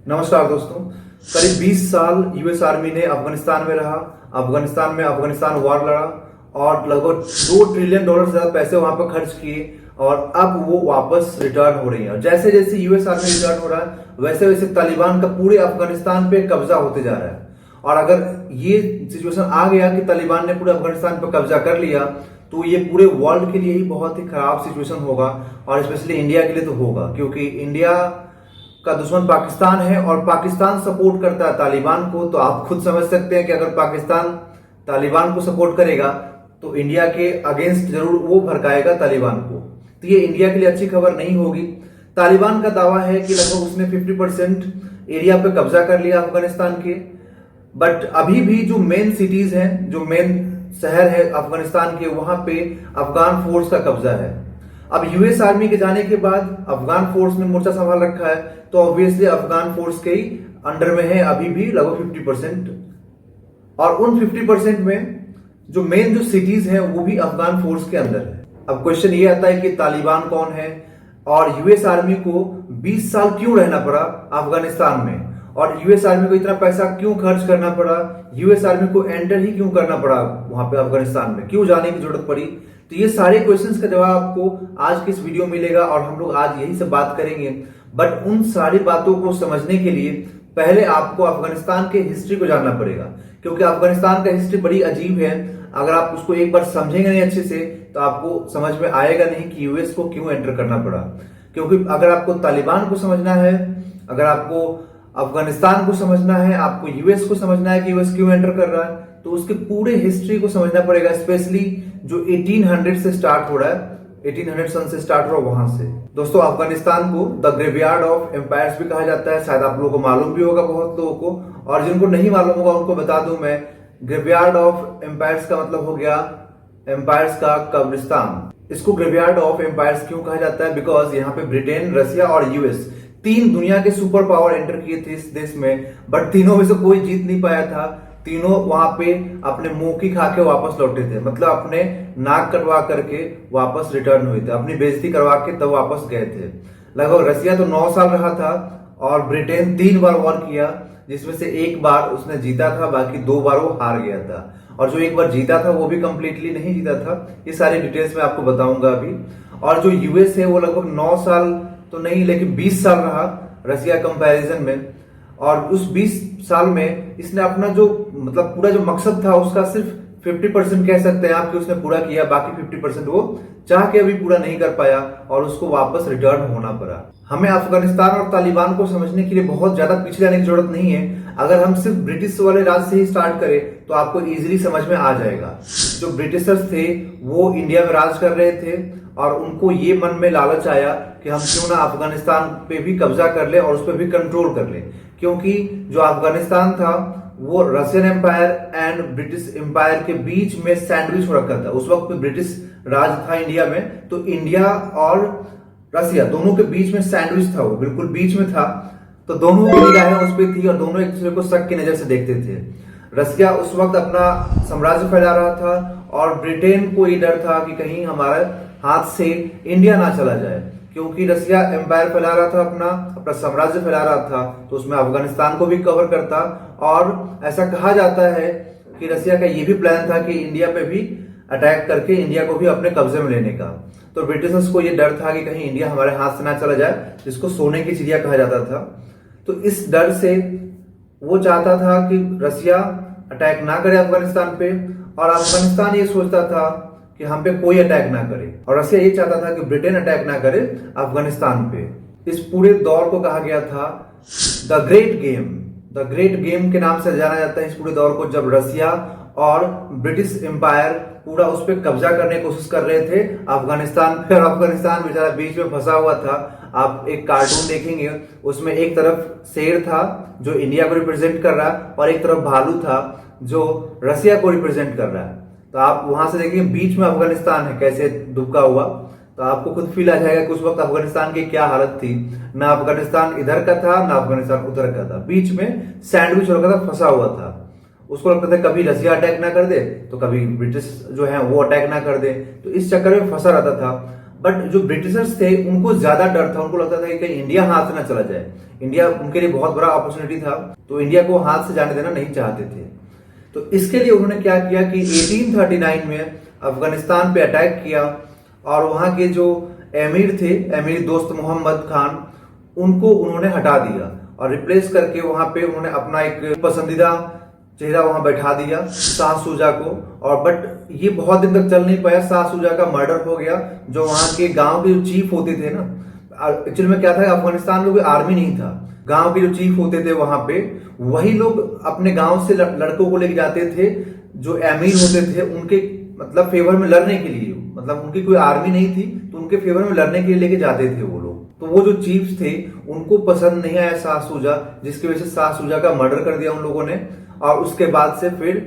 नमस्कार दोस्तों। करीब 20 साल यूएस आर्मी ने अफगानिस्तान में रहा। अफगानिस्तान में अफगानिस्तान वॉर लड़ा और लगभग $2 ट्रिलियन से ज्यादा पैसे वहां पर खर्च किए और अब वो वापस रिटर्न हो रही है। और जैसे जैसे यूएस आर्मी रिटर्न हो रहा है वैसे वैसे तालिबान का पूरे अफगानिस्तान पे कब्जा होते जा रहा है। और अगर ये सिचुएशन आ गया कि तालिबान ने पूरे अफगानिस्तान पर कब्जा कर लिया तो ये पूरे वर्ल्ड के लिए ही बहुत ही खराब सिचुएशन होगा और स्पेशली इंडिया के लिए तो होगा, क्योंकि इंडिया का दुश्मन पाकिस्तान है और पाकिस्तान सपोर्ट करता है तालिबान को। तो आप खुद समझ सकते हैं कि अगर पाकिस्तान तालिबान को सपोर्ट करेगा तो इंडिया के अगेंस्ट जरूर वो भड़काएगा तालिबान को। तो ये इंडिया के लिए अच्छी खबर नहीं होगी। तालिबान का दावा है कि लगभग उसने 50% एरिया पे कब्जा कर लिया अफगानिस्तान के, बट अभी भी जो मेन सिटीज हैं, जो मेन शहर है अफगानिस्तान के, वहां पे अफगान फोर्स का कब्जा है। अब यूएस आर्मी के जाने के बाद अफगान फोर्स ने मोर्चा संभाल रखा है, तो ऑब्वियसली अफगान फोर्स के ही अंडर में है अभी भी लगभग 50%। और उन 50% में जो मेन जो सिटीज हैं वो भी अफगान फोर्स के अंदर है। अब क्वेश्चन ये आता है कि तालिबान कौन है और यूएस आर्मी को 20 साल क्यों रहना पड़ा अफगानिस्तान में, और यूएस आर्मी को इतना पैसा क्यों खर्च करना पड़ा, यूएस आर्मी को एंटर ही क्यों करना पड़ा वहां पे अफगानिस्तान में, क्यों जाने की जरूरत पड़ी। तो ये सारे क्वेश्चंस का जवाब आपको आज की इस वीडियो में मिलेगा और हम लोग आज यही से बात करेंगे। बट उन सारी बातों को समझने के लिए पहले आपको अफगानिस्तान के हिस्ट्री को जानना पड़ेगा, क्योंकि अफगानिस्तान का हिस्ट्री बड़ी अजीब है। अगर आप उसको एक बार समझेंगे नहीं अच्छे से तो आपको समझ में आएगा नहीं कि यूएस को क्यों एंटर करना पड़ा। क्योंकि अगर आपको तालिबान को समझना है, अगर आपको अफगानिस्तान को समझना है, आपको यूएस को समझना है कि यूएस क्यों एंटर कर रहा है, तो उसके पूरे हिस्ट्री को समझना पड़ेगा, स्पेशली जो 1800 से स्टार्ट हो रहा है, 1800 सन से स्टार्ट हो रहा वहां से। दोस्तों, अफगानिस्तान को द ग्रेवयार्ड ऑफ एम्पायर्स भी कहा जाता है। शायद आप लोगों को मालूम भी होगा, बहुत लोगों को, और जिनको नहीं मालूम होगा उनको बता दूं मैं। ग्रेवयार्ड ऑफ एम्पायर्स का मतलब हो गया एम्पायर्स का कब्रिस्तान। इसको ग्रेवयार्ड ऑफ एम्पायर्स क्यों कहा जाता है? बिकॉज यहाँ पे ब्रिटेन, रसिया और यूएस तीन दुनिया के सुपर पावर एंटर किए थे इस देश में, बट तीनों में से कोई जीत नहीं पाया था। तीनों वहां पे अपने मुंह की खा के वापस लौटे थे, मतलब अपने नाक कटवा करके वापस रिटर्न हुए थे, अपनी बेइज्जती करवा के तब वापस गए थे। लगभग रसिया तो 9 साल रहा था और ब्रिटेन 3 बार वॉर किया, जिसमें से एक बार उसने जीता था, बाकी 2 बार वो हार गया था। और जो एक बार जीता था वो भी कंप्लीटली नहीं जीता था। ये सारी डिटेल्स मैं आपको बताऊंगा अभी। और जो यूएस है वो लगभग 9 साल तो नहीं लेकिन 20 साल रहा रसिया कंपैरिजन में, और उस 20 साल में इसने अपना जो मतलब पूरा जो मकसद था उसका सिर्फ 50% कह सकते हैं आप कि उसने पूरा किया, बाकी 50% वो चाह के अभी पूरा नहीं कर पाया और उसको वापस रिटर्न होना पड़ा। हमें अफगानिस्तान और तालिबान को समझने के लिए बहुत ज्यादा पीछे जाने की जरूरत नहीं है। अगर हम सिर्फ ब्रिटिश वाले राज से ही स्टार्ट करें तो आपको इजीली समझ में आ जाएगा। जो ब्रिटिशर्स थे वो इंडिया में राज कर रहे थे और उनको ये मन में लालच आया कि हम क्यों ना अफगानिस्तान पे भी कब्जा कर ले और उस पर भी कंट्रोल कर ले, क्योंकि जो अफगानिस्तान था वो Russian empire and British empire के बीच में सैंडविच हो रखा था। उस वक्त ब्रिटिश राज था इंडिया में, तो इंडिया और रसिया दोनों के बीच में सैंडविच था, वो बिल्कुल बीच में था। तो दोनों की निगाहें उस पर थी और दोनों एक दूसरे को शक की नजर से देखते थे। रसिया उस वक्त अपना साम्राज्य फैला रहा था और ब्रिटेन को ये डर था कि कहीं हमारे हाथ से इंडिया ना चला जाए, क्योंकि रसिया एम्पायर फैला रहा था, अपना साम्राज्य फैला रहा था, तो उसमें अफगानिस्तान को भी कवर करता। और ऐसा कहा जाता है कि रसिया का ये भी प्लान था कि इंडिया पे भी अटैक करके इंडिया को भी अपने कब्जे में लेने का। तो ब्रिटिशर्स को ये डर था कि कहीं इंडिया हमारे हाथ से ना चला जाए, जिसको सोने की चिड़िया कहा जाता था। तो इस डर से वो चाहता था कि रसिया अटैक ना करे अफगानिस्तान पे, और अफगानिस्तान ये सोचता था कि हम पे कोई अटैक ना करे, और रसिया ये चाहता था कि ब्रिटेन अटैक ना करे अफगानिस्तान पे। इस पूरे दौर को कहा गया था the great game. The great game के नाम से जाना जाता है इस पूरे दौर को, जब रसिया और ब्रिटिश एम्पायर पूरा उस पर कब्जा करने की कोशिश कर रहे थे अफगानिस्तान पे, और अफगानिस्तान बेचारा बीच में फंसा हुआ था। आप एक कार्टून देखेंगे, उसमें एक तरफ शेर था जो इंडिया को रिप्रेजेंट कर रहा है और एक तरफ भालू था जो रसिया को रिप्रेजेंट कर रहा है। तो आप वहां से देखेंगे बीच में अफगानिस्तान है कैसे दुबका हुआ, तो आपको खुद फील आ जाएगा कि उस वक्त अफगानिस्तान की क्या हालत थी। ना अफगानिस्तान इधर का था ना अफगानिस्तान उधर का था, बीच में सैंडविच हो रखा था, फंसा हुआ था। उसको लगता था कभी रसिया अटैक ना कर दे तो कभी ब्रिटिश जो है वो अटैक ना कर दे, तो इस चक्कर में फंसा रहता था। बट जो ब्रिटिशर्स थे उनको ज्यादा डर था, उनको लगता था कि कहीं इंडिया हाथ से ना चला जाए। इंडिया उनके लिए बहुत बड़ा अपॉर्चुनिटी था, तो इंडिया को हाथ से जाने देना नहीं चाहते थे। तो इसके लिए उन्होंने क्या किया कि 1839 में अफगानिस्तान पे अटैक किया और वहां के जो एमीर थे, एमीर दोस्त मोहम्मद खान, उनको उन्होंने हटा दिया और रिप्लेस करके वहां पे उन्होंने अपना एक पसंदीदा चेहरा वहां बैठा दिया, शाह शुजा को। और बट ये बहुत दिन तक चल नहीं पाया, शाह शुजा का मर्डर हो गया। जो वहां के गांव के जो चीफ होते थे ना, एक्चुअली में क्या था, अफगानिस्तान में कोई आर्मी नहीं था, गांव के जो चीफ होते थे वहां पे वही लोग अपने गांव से लड़कों को लेके जाते थे जो अमीर होते थे उनके मतलब फेवर में लड़ने के लिए। मतलब उनकी कोई आर्मी नहीं थी तो उनके फेवर में लड़ने के लिए लेके जाते थे वो लोग। तो वो जो चीफ्स थे उनको पसंद नहीं आया शाह शुजा, जिसकी वजह से शाह शुजा का मर्डर कर दिया उन लोगों ने। और उसके बाद से फिर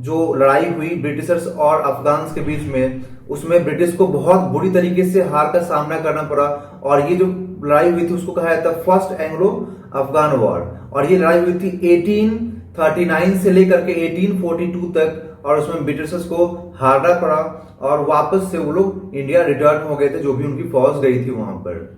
जो लड़ाई हुई ब्रिटिशर्स और अफगान्स के बीच में, उसमें ब्रिटिश को बहुत बुरी तरीके से हार का सामना करना पड़ा। और ये जो लड़ाई हुई थी उसको कहा जाता है फर्स्ट एंग्लो अफगान वॉर। और ये लड़ाई हुई थी 1839 से लेकर के 1842 तक, और उसमें ब्रिटिशर्स को हारना पड़ा और वापस से वो लोग इंडिया रिटर्न हो गए थे, जो भी उनकी फौज गई थी वहां पर।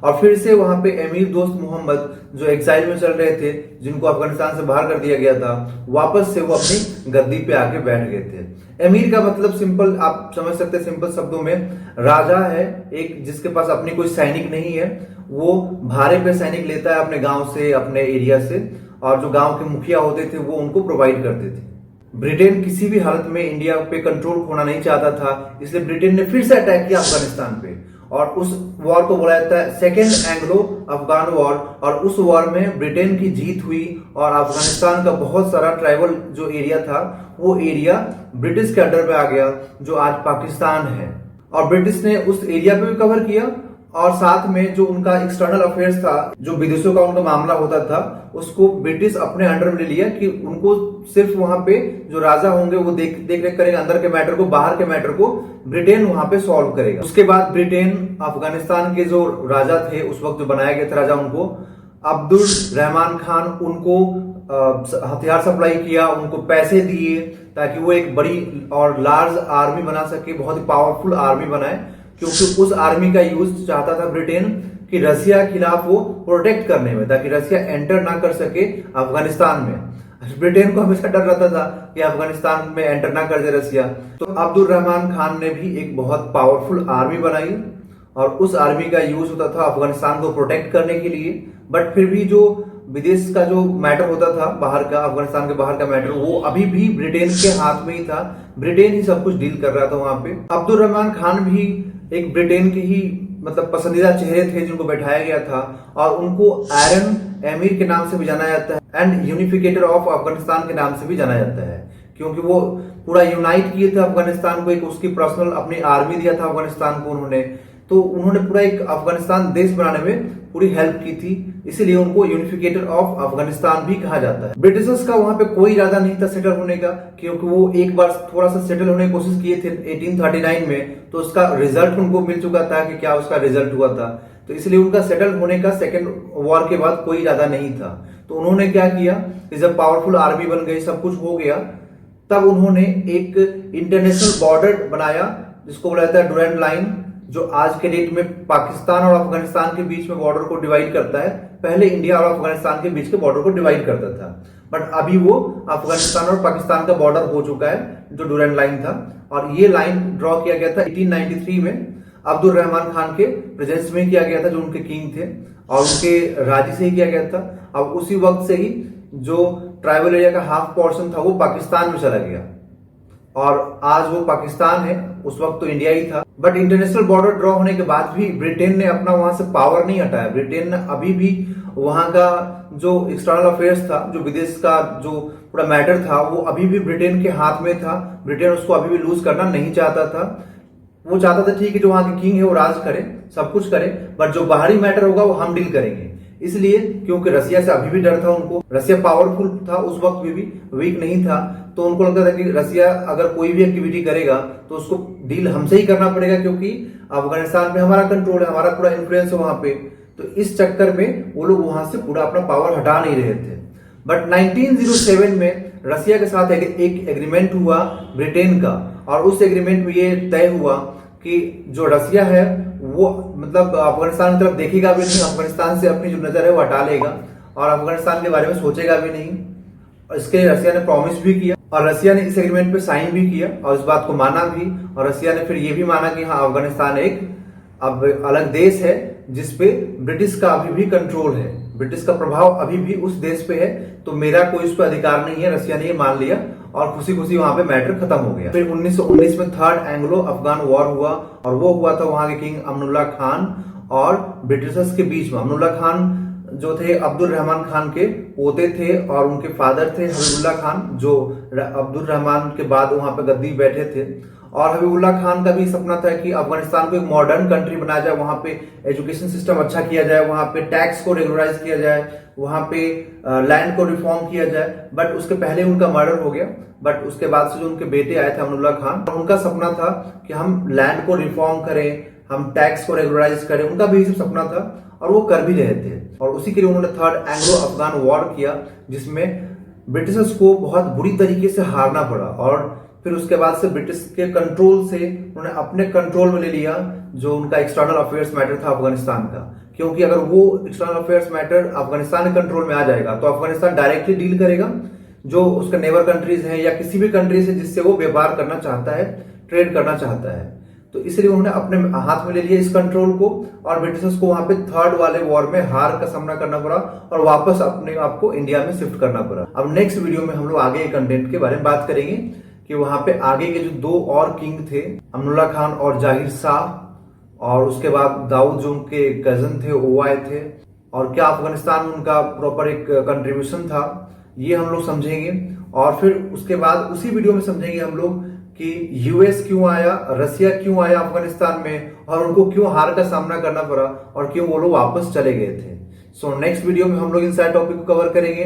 और फिर से वहां पे अमीर दोस्त मोहम्मद जो एक्साइल में चल रहे थे, जिनको अफगानिस्तान से बाहर कर दिया गया था, वापस से वो अपनी गद्दी पे आके बैठ गए थे। अमीर का मतलब सिंपल आप समझ सकते हैं, सिंपल शब्दों में राजा है एक, जिसके पास अपनी कोई सैनिक नहीं है, वो भाड़े पे सैनिक लेता है अपने गांव से, अपने एरिया से, और जो गांव के मुखिया होते थे वो उनको प्रोवाइड करते थे। ब्रिटेन किसी भी हालत में इंडिया पे कंट्रोल खोना नहीं चाहता था, इसलिए ब्रिटेन ने फिर से अटैक किया अफगानिस्तान पे। और उस वॉर को बोला जाता है सेकेंड एंग्लो अफगान वॉर। और उस वॉर में ब्रिटेन की जीत हुई और अफगानिस्तान का बहुत सारा ट्राइबल जो एरिया था वो एरिया ब्रिटिश के अंडर में आ गया, जो आज पाकिस्तान है। और ब्रिटिश ने उस एरिया पे भी कवर किया और साथ में जो उनका एक्सटर्नल अफेयर्स था, जो विदेशों का उनका मामला होता था, उसको ब्रिटिश अपने अंडर में ले लिया कि उनको सिर्फ वहां पे जो राजा होंगे वो देख रेख करेगा, अंदर के मैटर को, बाहर के मैटर को ब्रिटेन वहां पे सॉल्व करेगा। उसके बाद ब्रिटेन अफगानिस्तान के जो राजा थे उस वक्त जो बनाया गया था राजा, उनको अब्दुल रहमान खान, उनको हथियार सप्लाई किया, उनको पैसे दिए ताकि वो एक बड़ी और लार्ज आर्मी बना सके, बहुत ही पावरफुल आर्मी बनाए। क्योंकि उस आर्मी का यूज चाहता था ब्रिटेन कि रसिया के खिलाफ वो प्रोटेक्ट करने में, ताकि रसिया एंटर ना कर सके अफगानिस्तान में। ब्रिटेन को हमेशा डर रहता था कि अफगानिस्तान में एंटर ना कर दे रसिया। तो अब्दुल रहमान खान ने भी एक बहुत पावरफुल आर्मी बनाई और उस आर्मी का यूज होता था अफगानिस्तान को प्रोटेक्ट करने के लिए। बट फिर भी जो विदेश का जो मैटर होता था बाहर का, अफगानिस्तान के बाहर का मैटर, वो अभी भी ब्रिटेन के हाथ में ही था। ब्रिटेन ही सब कुछ डील कर रहा था वहां पे। अब्दुल रहमान खान भी एक ब्रिटेन के ही मतलब पसंदीदा चेहरे थे जिनको बैठाया गया था, और उनको आयरन एमीर के नाम से भी जाना जाता है एंड यूनिफिकेटर ऑफ अफगानिस्तान के नाम से भी जाना जाता है, क्योंकि वो पूरा यूनाइट किए थे अफगानिस्तान को। एक उसकी पर्सनल अपनी आर्मी दिया था अफगानिस्तान को उन्होंने, तो उन्होंने पूरा एक अफगानिस्तान देश बनाने में पूरी हेल्प की थी, इसीलिए उनको यूनिफिकेटर ऑफ अफगानिस्तान भी कहा जाता है। ब्रिटिशर्स का वहां पे कोई इरादा नहीं था सेटल होने का, क्योंकि वो एक बार थोड़ा सा सेटल होने की कोशिश किए थे 1839 में, तो उसका रिजल्ट उनको मिल चुका था कि क्या उसका रिजल्ट हुआ था। तो इसलिए उनका सेटल होने का सेकेंड वॉर के बाद कोई इरादा नहीं था। तो उन्होंने क्या किया कि जब पावरफुल आर्मी बन गई, सब कुछ हो गया, तब उन्होंने एक इंटरनेशनल बॉर्डर बनाया जिसको बोला जाता है डुरैंड लाइन, जो आज के डेट में पाकिस्तान और अफगानिस्तान के बीच में बॉर्डर को डिवाइड करता है। पहले इंडिया और अफगानिस्तान के बीच के बॉर्डर को डिवाइड करता था, बट अभी वो अफगानिस्तान और पाकिस्तान का बॉर्डर हो चुका है, जो डुरैंड लाइन था। और ये लाइन ड्रॉ किया गया था 1893 में अब्दुल रहमान खान के प्रेजेंस में किया गया था, जो उनके किंग थे, और उनके राजी से ही किया गया था। अब उसी वक्त से ही जो ट्राइबल एरिया का हाफ पोर्शन था वो पाकिस्तान में चला गया, और आज वो पाकिस्तान है, उस वक्त तो इंडिया ही था। बट इंटरनेशनल बॉर्डर ड्रॉ होने के बाद भी ब्रिटेन ने अपना वहां से पावर नहीं हटाया। ब्रिटेन ने अभी भी वहां का जो एक्सटर्नल अफेयर्स था, जो विदेश का जो पूरा मैटर था, वो अभी भी ब्रिटेन के हाथ में था। ब्रिटेन उसको अभी भी लूज करना नहीं चाहता था। वो चाहता था ठीक है जो वहां के किंग है वो राज करे, सब कुछ करे, बट जो बाहरी मैटर होगा वो हम डील करेंगे। इसलिए क्योंकि रसिया से अभी भी डर था उनको, रसिया पावरफुल था उस वक्त भी वीक नहीं था, तो उनको लगता था कि रसिया अगर कोई भी एक्टिविटी करेगा तो उसको डील हमसे ही करना पड़ेगा, क्योंकि अफगानिस्तान में हमारा कंट्रोल है, हमारा पूरा इन्फ्लुएंस है वहां पे। तो इस चक्कर में वो लोग वहां से पूरा अपना पावर हटा नहीं रहे थे। बट 1907 में रसिया के साथ एक एग्रीमेंट हुआ ब्रिटेन का, और उस एग्रीमेंट में ये तय हुआ कि जो रसिया है वो मतलब अफगानिस्तान की तरफ देखेगा भी नहीं, अफगानिस्तान से अपनी जो नजर है वो हटा लेगा और अफगानिस्तान के बारे में सोचेगा भी नहीं। और इसके लिए रसिया ने प्रॉमिस भी किया और रसिया ने इस एग्रीमेंट पे साइन भी किया और इस बात को माना भी। और रसिया ने फिर ये भी माना कि हाँ, अफगानिस्तान एक अब अलग देश है जिसपे ब्रिटिश का अभी भी कंट्रोल है, ब्रिटिश का प्रभाव अभी भी उस देश पे है, तो मेरा कोई उस पर अधिकार नहीं है। रसिया ने ये मान लिया और खुशी खुशी वहां पे मैटर खत्म हो गया। फिर 1919 में थर्ड एंग्लो अफगान वॉर हुआ और वो हुआ था वहां के किंग अमनुल्ला खान और ब्रिटिशर्स के बीच में। अमनुल्ला खान जो थे अब्दुल रहमान खान के पोते थे और उनके फादर थे हबीबुल्ला खान, जो अब्दुल रहमान के बाद वहां पे गद्दी बैठे थे। और हबीबुल्ला खान का भी सपना था कि अफगानिस्तान को एक मॉडर्न कंट्री बनाया जाए, वहां पे एजुकेशन सिस्टम अच्छा किया जाए, वहां पे टैक्स को रेगुलराइज किया जाए, वहां पे लैंड को रिफॉर्म किया जाए। बट उसके पहले उनका मर्डर हो गया। बट उसके बाद से जो उनके बेटे आए थे अमनुल्ला खान, उनका सपना था कि हम लैंड को रिफॉर्म करें, हम टैक्स को रेगुलराइज करें, उनका भी सब सपना था और वो कर भी रहे थे। और उसी के लिए उन्होंने थर्ड एंग्लो अफगान वॉर किया जिसमें ब्रिटिशर्स को बहुत बुरी तरीके से हारना पड़ा। और फिर उसके बाद से ब्रिटिश के कंट्रोल से उन्होंने अपने कंट्रोल में ले लिया जो उनका एक्सटर्नल अफेयर्स मैटर था अफगानिस्तान का। क्योंकि अगर वो एक्सटर्नल अफेयर्स मैटर अफगानिस्तान के कंट्रोल में आ जाएगा तो अफगानिस्तान डायरेक्टली डील करेगा जो उसके नेबर कंट्रीज हैं या किसी भी कंट्री से जिससे वो व्यापार करना चाहता है, ट्रेड करना चाहता है। तो इसलिए उन्होंने अपने हाथ में ले लिया इस कंट्रोल को और ब्रिटिशर्स को वहां पे थर्ड वाले वॉर में हार का सामना करना पड़ा और वापस अपने आप को इंडिया में शिफ्ट करना पड़ा। अब नेक्स्ट वीडियो में हम लोग आगे कंटेंट के बारे में बात करेंगे कि वहां पे आगे के जो दो और किंग थे, अमनुल्ला खान और जाहिर शाह, और उसके बाद दाऊद जो उनके कजन थे वो आए थे, और क्या अफगानिस्तान में उनका प्रॉपर एक कंट्रीब्यूशन था, ये हम लोग समझेंगे। और फिर उसके बाद उसी वीडियो में समझेंगे हम लोग कि यूएस क्यों आया, रसिया क्यों आया अफगानिस्तान में और उनको क्यों हार का सामना करना पड़ा और क्यों वो लोग वापस चले गए थे। सो नेक्स्ट वीडियो में हम लोग इन सारे टॉपिक को कवर करेंगे।